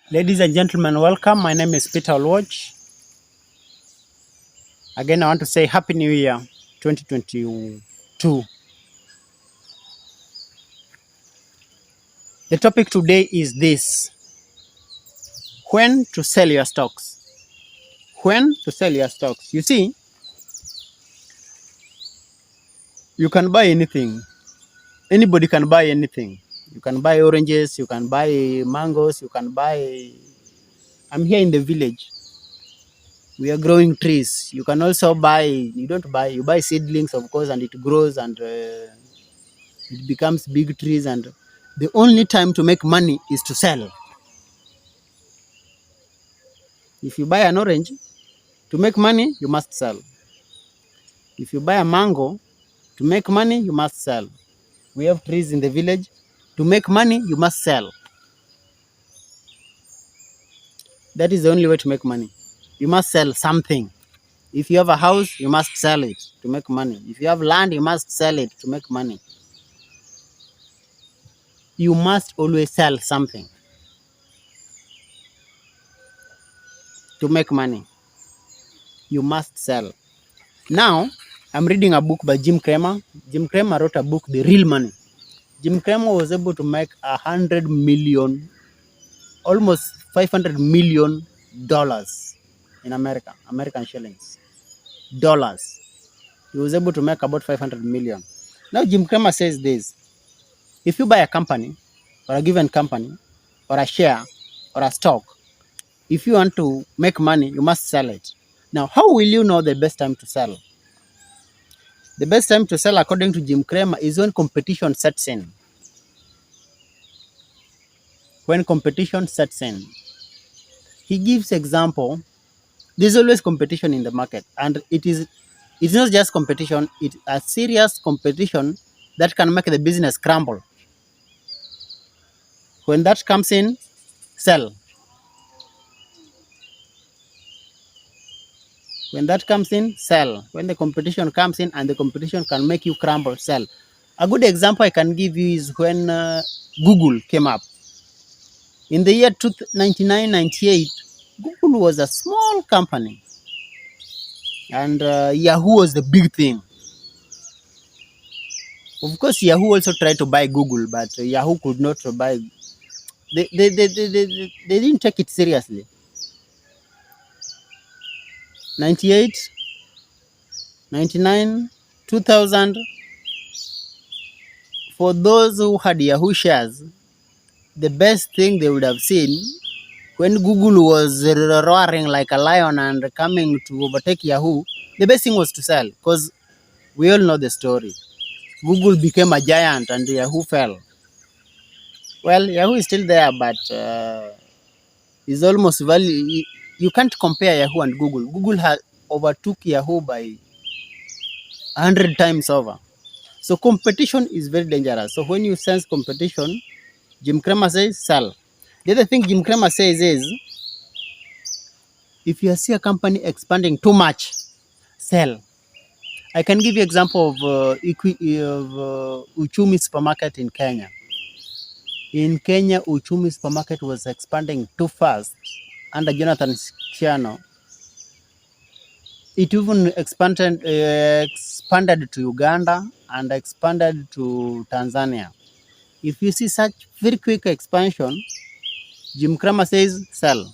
Ladies and gentlemen, welcome. My name is Peter Oluoch. Again, I want to say Happy New Year 2022. The topic today is this: when to sell your stocks. When to sell your stocks. You see, you can buy anything. Anybody can buy anything. You can buy oranges, you can buy mangoes, you can buy... I'm here in the village. We are growing trees. You can also buy, you buy seedlings, of course, and it grows and it becomes big trees, and the only time to make money is to sell. If you buy an orange, to make money, you must sell. If you buy a mango, to make money, you must sell. We have trees in the village. To make money, you must sell. That is the only way to make money. You must sell something. If you have a house, you must sell it to make money. If you have land, you must sell it to make money. You must always sell something to make money. You must sell. Now, I'm reading a book by Jim Cramer. Jim Cramer wrote a book, The Real Money. Jim Cramer was able to make 100 million, almost $500 million in America, American shillings, dollars. He was able to make about 500 million. Now, Jim Cramer says this: if you buy a company, or a given company, or a share, or a stock, if you want to make money, you must sell it. Now, how will you know the best time to sell? The best time to sell, according to Jim Cramer, is when competition sets in. When competition sets in. He gives example. There's always competition in the market, and it's not just competition, it's a serious competition that can make the business crumble. When that comes in, sell. When that comes in, sell. When the competition comes in and the competition can make you crumble, sell. A good example I can give you is when Google came up. In the year 1998, Google was a small company, and Yahoo was the big thing. Of course, Yahoo also tried to buy Google, but Yahoo could not buy. They didn't take it seriously. 98, 99, 2000. For those who had Yahoo shares, the best thing they would have seen when Google was roaring like a lion and coming to overtake Yahoo, the best thing was to sell, because we all know the story. Google became a giant and Yahoo fell. Well, Yahoo is still there, but is almost value. You can't compare Yahoo and Google. Google has overtook Yahoo by 100 times over. So competition is very dangerous. So when you sense competition, Jim Cramer says sell. The other thing Jim Cramer says is, if you see a company expanding too much, sell. I can give you example of Uchumi Supermarket in Kenya. In Kenya, Uchumi Supermarket was expanding too fast under Jonathan Kiano. It even expanded to Uganda and expanded to Tanzania. If you see such very quick expansion, Jim Cramer says sell.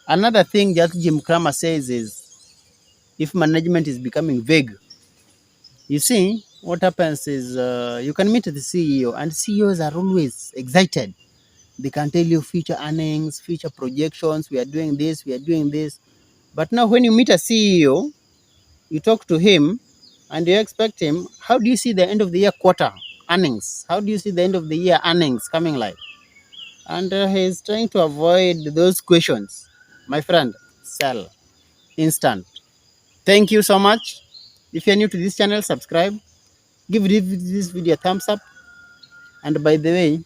Another thing that Jim Cramer says is, if management is becoming vague, you see, what happens is you can meet the CEO, and CEOs are always excited. They can tell you future earnings, future projections, we are doing this, we are doing this. But now when you meet a CEO, you talk to him and you expect him, how do you see the end of the year quarter earnings? How do you see the end of the year earnings coming like? And he's trying to avoid those questions. My friend, sell. Instant. Thank you so much. If you're new to this channel, subscribe. Give this video a thumbs up. And by the way,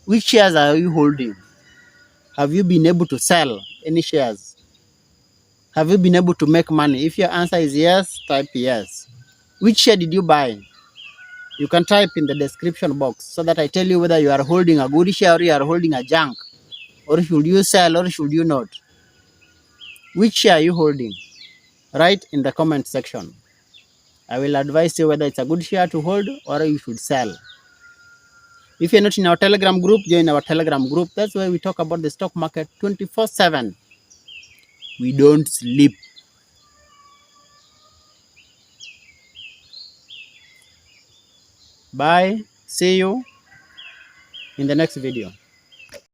which shares are you holding? Have you been able to sell any shares? Have you been able to make money? If your answer is yes, type yes. Which share did you buy? You can type in the description box so that I tell you whether you are holding a good share or you are holding a junk. Or should you sell or should you not? Which share are you holding? Write in the comment section. I will advise you whether it's a good share to hold or you should sell. If you're not in our Telegram group, join our Telegram group. That's why we talk about the stock market 24/7. We don't sleep. Bye. See you in the next video.